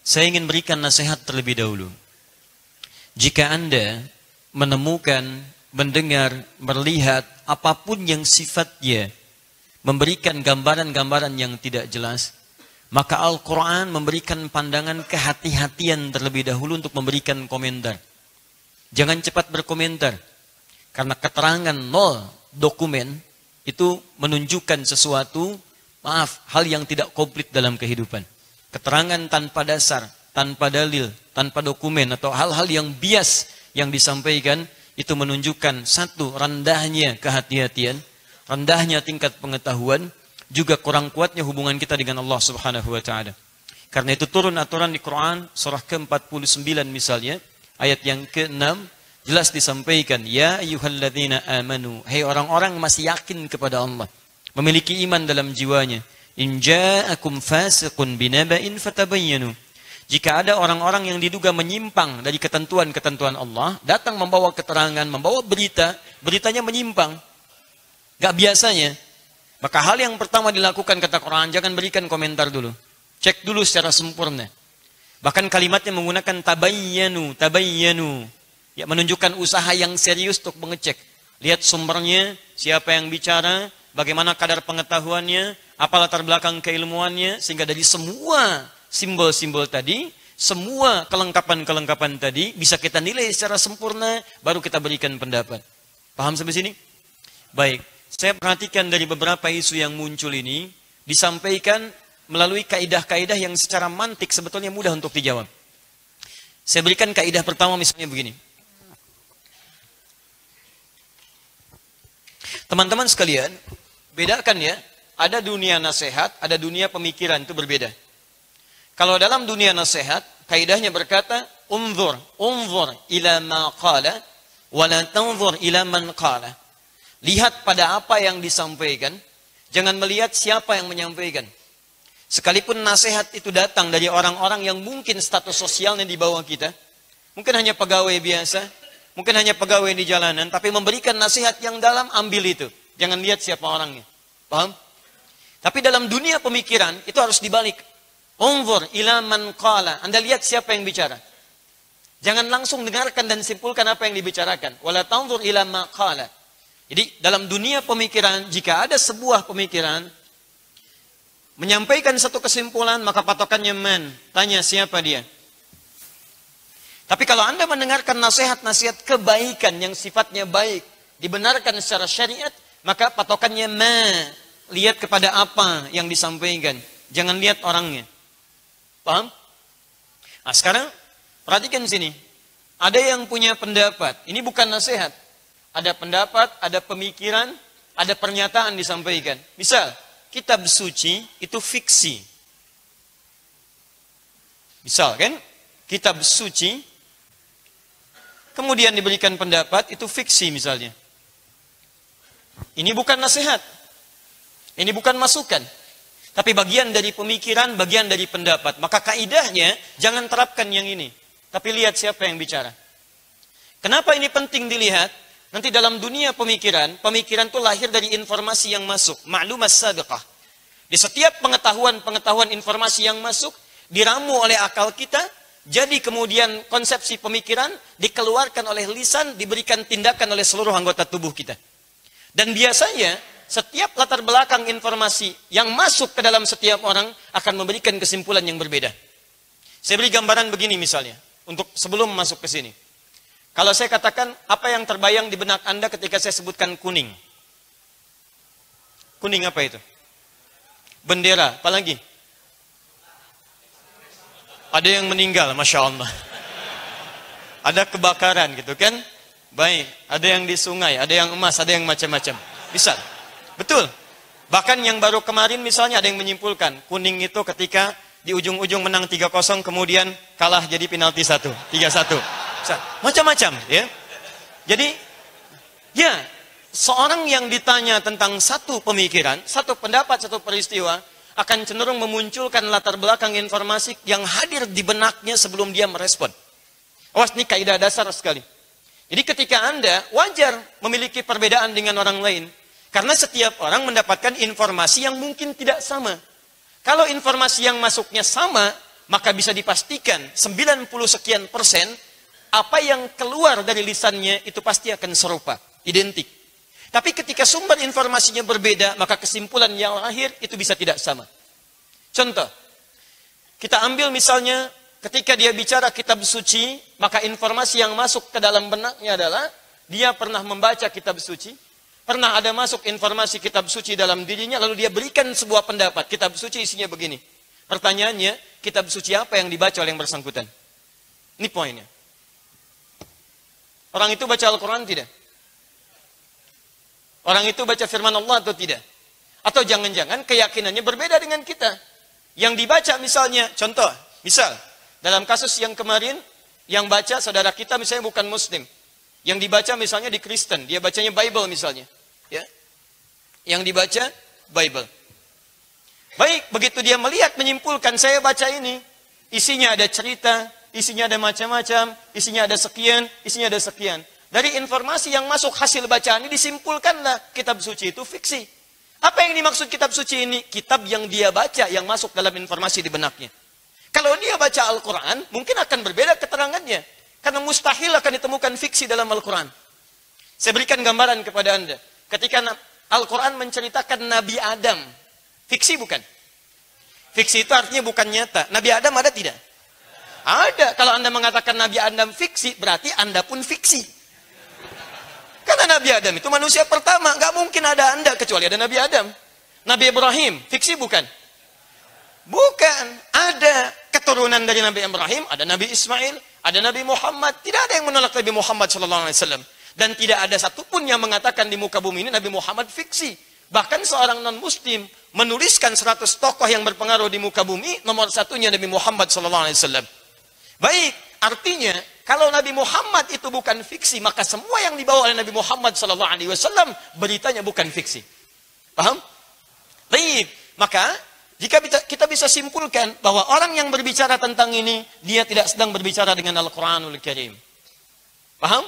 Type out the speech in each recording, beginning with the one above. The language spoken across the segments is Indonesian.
Saya ingin berikan nasihat terlebih dahulu. Jika Anda menemukan, mendengar, melihat apapun yang sifatnya memberikan gambaran-gambaran yang tidak jelas, maka Al-Quran memberikan pandangan kehati-hatian terlebih dahulu untuk memberikan komentar. Jangan cepat berkomentar. Karena keterangan nol dokumen itu menunjukkan sesuatu, hal yang tidak komplit dalam kehidupan. Keterangan tanpa dasar, tanpa dalil, tanpa dokumen, atau hal-hal yang bias yang disampaikan, itu menunjukkan satu, rendahnya kehati-hatian, rendahnya tingkat pengetahuan, juga kurang kuatnya hubungan kita dengan Allah Subhanahu wa Ta'ala. Karena itu turun aturan di Quran surah ke-49 misalnya, ayat yang ke-6, jelas disampaikan, ya ayyuhalladzina amanu, hai orang-orang masih yakin kepada Allah, memiliki iman dalam jiwanya, in ja'akum fasiqun binaba'in fatabayyanu. Jika ada orang-orang yang diduga menyimpang dari ketentuan-ketentuan Allah, datang membawa keterangan, membawa berita, beritanya menyimpang, gak biasanya, maka hal yang pertama dilakukan kata Quran, jangan berikan komentar dulu. Cek dulu secara sempurna. Bahkan kalimatnya menggunakan tabayyanu, tabayyanu. Ya, menunjukkan usaha yang serius untuk mengecek. Lihat sumbernya, siapa yang bicara, bagaimana kadar pengetahuannya, apa latar belakang keilmuannya, sehingga dari semua simbol-simbol tadi, semua kelengkapan-kelengkapan tadi, bisa kita nilai secara sempurna, baru kita berikan pendapat. Paham sampai sini? Baik. Saya perhatikan dari beberapa isu yang muncul ini, disampaikan melalui kaidah-kaidah yang secara mantik sebetulnya mudah untuk dijawab. Saya berikan kaidah pertama misalnya begini. Teman-teman sekalian, bedakan ya, ada dunia nasihat, ada dunia pemikiran, itu berbeda. Kalau dalam dunia nasihat, kaidahnya berkata, unzur ila ma qala, wa la tanzur ila man qala. Lihat pada apa yang disampaikan, jangan melihat siapa yang menyampaikan. Sekalipun nasihat itu datang dari orang-orang yang mungkin status sosialnya di bawah kita, mungkin hanya pegawai biasa, mungkin hanya pegawai di jalanan, tapi memberikan nasihat yang dalam, ambil itu. Jangan lihat siapa orangnya. Paham? Tapi dalam dunia pemikiran, itu harus dibalik. Unzur ila man qala. Anda lihat siapa yang bicara. Jangan langsung dengarkan dan simpulkan apa yang dibicarakan. Wala tanzur ila ma qala. Jadi dalam dunia pemikiran, jika ada sebuah pemikiran menyampaikan satu kesimpulan, maka patokannya man. Tanya siapa dia. Tapi kalau Anda mendengarkan nasihat-nasihat kebaikan yang sifatnya baik, dibenarkan secara syariat, maka patokannya ma. Lihat kepada apa yang disampaikan. Jangan lihat orangnya. Paham? Nah sekarang, perhatikan sini. Ada yang punya pendapat. Ini bukan nasihat. Ada pendapat, ada pemikiran, ada pernyataan disampaikan. Misal, kitab suci itu fiksi. Misal kan, kitab suci, kemudian diberikan pendapat, itu fiksi misalnya. Ini bukan nasihat. Ini bukan masukan. Tapi bagian dari pemikiran, bagian dari pendapat. Maka kaidahnya, jangan terapkan yang ini. Tapi lihat siapa yang bicara. Kenapa ini penting dilihat? Nanti dalam dunia pemikiran, pemikiran itu lahir dari informasi yang masuk. Ma'lumat sabiqah. Di setiap pengetahuan informasi yang masuk, diramu oleh akal kita, jadi kemudian konsepsi pemikiran dikeluarkan oleh lisan, diberikan tindakan oleh seluruh anggota tubuh kita. Dan biasanya, setiap latar belakang informasi yang masuk ke dalam setiap orang akan memberikan kesimpulan yang berbeda. Saya beri gambaran begini misalnya, untuk sebelum masuk ke sini. Kalau saya katakan, apa yang terbayang di benak Anda ketika saya sebutkan kuning? Kuning apa itu? Bendera, apalagi? Ada yang meninggal, Masya Allah. Ada kebakaran gitu kan? Baik, ada yang di sungai, ada yang emas, ada yang macam-macam. Bisa? Betul. Bahkan yang baru kemarin misalnya ada yang menyimpulkan, kuning itu ketika di ujung-ujung menang 3-0, kemudian kalah jadi penalti 3-1. Macam-macam ya. Jadi ya, seorang yang ditanya tentang satu pemikiran, satu pendapat, satu peristiwa akan cenderung memunculkan latar belakang informasi yang hadir di benaknya sebelum dia merespon. Awas, ini kaidah dasar sekali. Jadi ketika Anda wajar memiliki perbedaan dengan orang lain, karena setiap orang mendapatkan informasi yang mungkin tidak sama. Kalau informasi yang masuknya sama, maka bisa dipastikan 90 sekian persen apa yang keluar dari lisannya itu pasti akan serupa, identik. Tapi ketika sumber informasinya berbeda, maka kesimpulan yang lahir itu bisa tidak sama. Contoh, kita ambil misalnya ketika dia bicara kitab suci, maka informasi yang masuk ke dalam benaknya adalah dia pernah membaca kitab suci, pernah ada masuk informasi kitab suci dalam dirinya, lalu dia berikan sebuah pendapat, kitab suci isinya begini. Pertanyaannya, kitab suci apa yang dibaca oleh yang bersangkutan? Ini poinnya. Orang itu baca Al-Quran tidak? Orang itu baca firman Allah atau tidak? Atau jangan-jangan keyakinannya berbeda dengan kita. Yang dibaca misalnya, contoh, misal, dalam kasus yang kemarin, yang baca saudara kita misalnya bukan Muslim. Yang dibaca misalnya di Kristen, dia bacanya Bible misalnya. Ya. Yang dibaca Bible. Baik, begitu dia melihat, menyimpulkan, saya baca ini, isinya ada cerita, isinya ada macam-macam, isinya ada sekian, isinya ada sekian. Dari informasi yang masuk hasil bacaan ini disimpulkanlah kitab suci itu fiksi. Apa yang dimaksud kitab suci ini? Kitab yang dia baca, yang masuk dalam informasi di benaknya. Kalau dia baca Al-Quran, mungkin akan berbeda keterangannya. Karena mustahil akan ditemukan fiksi dalam Al-Quran. Saya berikan gambaran kepada Anda. Ketika Al-Quran menceritakan Nabi Adam, fiksi bukan? Fiksi itu artinya bukan nyata. Nabi Adam ada tidak? Ada. Kalau Anda mengatakan Nabi Adam fiksi, berarti Anda pun fiksi. Karena Nabi Adam itu manusia pertama. Nggak mungkin ada Anda kecuali ada Nabi Adam. Nabi Ibrahim, fiksi bukan? Bukan. Ada keturunan dari Nabi Ibrahim, ada Nabi Ismail, ada Nabi Muhammad. Tidak ada yang menolak Nabi Muhammad SAW. Dan tidak ada satupun yang mengatakan di muka bumi ini Nabi Muhammad fiksi. Bahkan seorang non-muslim menuliskan 100 tokoh yang berpengaruh di muka bumi, nomor satunya Nabi Muhammad SAW. Baik, artinya kalau Nabi Muhammad itu bukan fiksi, maka semua yang dibawa oleh Nabi Muhammad SAW beritanya bukan fiksi. Paham? Baik, maka jika kita bisa simpulkan bahwa orang yang berbicara tentang ini, dia tidak sedang berbicara dengan Al-Quranul Karim. Paham?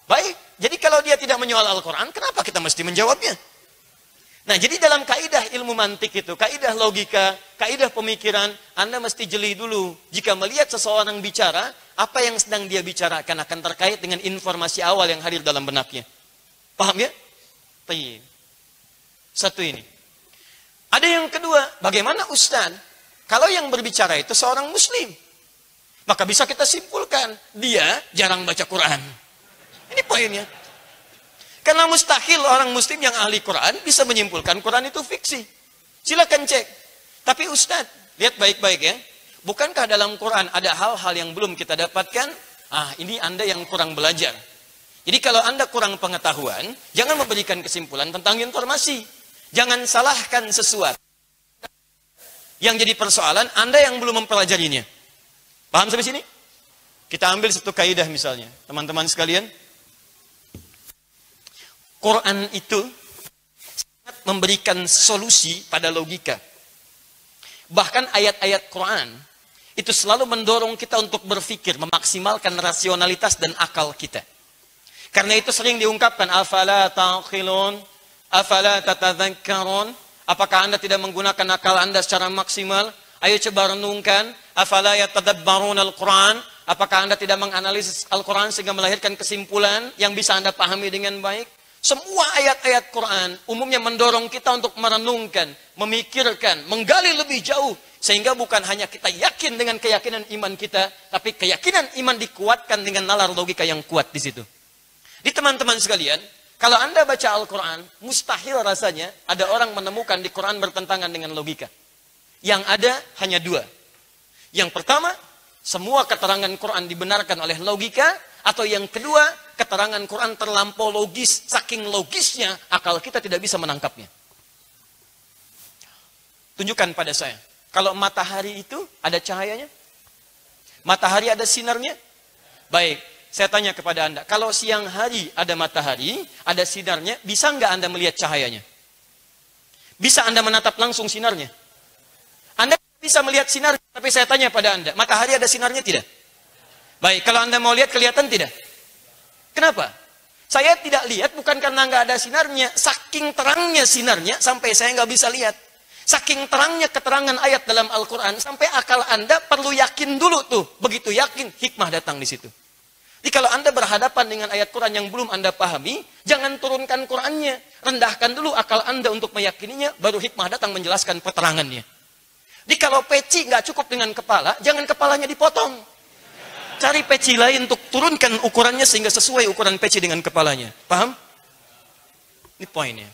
Baik, jadi kalau dia tidak menyoal Al-Quran, kenapa kita mesti menjawabnya? Nah, jadi dalam kaidah ilmu mantik itu, kaidah logika, kaidah pemikiran, Anda mesti jeli dulu. Jika melihat seseorang bicara, apa yang sedang dia bicarakan akan terkait dengan informasi awal yang hadir dalam benaknya. Paham ya? Baik. Satu ini. Ada yang kedua, bagaimana Ustaz? Kalau yang berbicara itu seorang muslim, maka bisa kita simpulkan, dia jarang baca Quran. Ini poinnya. Karena mustahil orang muslim yang ahli Quran bisa menyimpulkan Quran itu fiksi. Silakan cek. Tapi Ustaz, lihat baik-baik ya. Bukankah dalam Quran ada hal-hal yang belum kita dapatkan? Ini Anda yang kurang belajar. Jadi kalau Anda kurang pengetahuan, jangan memberikan kesimpulan tentang informasi. Jangan salahkan sesuatu yang jadi persoalan Anda yang belum mempelajarinya. Paham sampai sini? Kita ambil satu kaidah misalnya. Teman-teman sekalian, Quran itu sangat memberikan solusi pada logika. Bahkan ayat-ayat Quran itu selalu mendorong kita untuk berpikir, memaksimalkan rasionalitas dan akal kita. Karena itu sering diungkapkan, afala taqilun, afala tatadzakkarun. Apakah Anda tidak menggunakan akal Anda secara maksimal? Ayo coba renungkan, afala yatadabbarun al-Quran. Apakah Anda tidak menganalisis Al-Quran sehingga melahirkan kesimpulan yang bisa Anda pahami dengan baik? Semua ayat-ayat Quran umumnya mendorong kita untuk merenungkan, memikirkan, menggali lebih jauh. Sehingga bukan hanya kita yakin dengan keyakinan iman kita, tapi keyakinan iman dikuatkan dengan nalar logika yang kuat di situ. Di teman-teman sekalian, kalau Anda baca Al-Quran, mustahil rasanya ada orang menemukan di Quran bertentangan dengan logika. Yang ada hanya dua. Yang pertama, semua keterangan Quran dibenarkan oleh logika, atau yang kedua, keterangan Quran terlampau logis, saking logisnya akal kita tidak bisa menangkapnya. Tunjukkan pada saya, kalau matahari itu ada cahayanya? Matahari ada sinarnya? Baik, saya tanya kepada Anda, kalau siang hari ada matahari, ada sinarnya, bisa nggak Anda melihat cahayanya? Bisa Anda menatap langsung sinarnya? Anda bisa melihat sinar, tapi saya tanya pada Anda, matahari ada sinarnya tidak? Baik, kalau Anda mau lihat kelihatan tidak? Kenapa? Saya tidak lihat bukan karena nggak ada sinarnya, saking terangnya sinarnya sampai saya nggak bisa lihat. Saking terangnya keterangan ayat dalam Al-Quran, sampai akal Anda perlu yakin dulu tuh. Begitu yakin, hikmah datang di situ. Jadi kalau Anda berhadapan dengan ayat Quran yang belum Anda pahami, jangan turunkan Qurannya. Rendahkan dulu akal Anda untuk meyakininya, baru hikmah datang menjelaskan keterangannya. Jadi kalau peci nggak cukup dengan kepala, jangan kepalanya dipotong. Cari peci lain untuk turunkan ukurannya sehingga sesuai ukuran peci dengan kepalanya. Paham? Ini poinnya.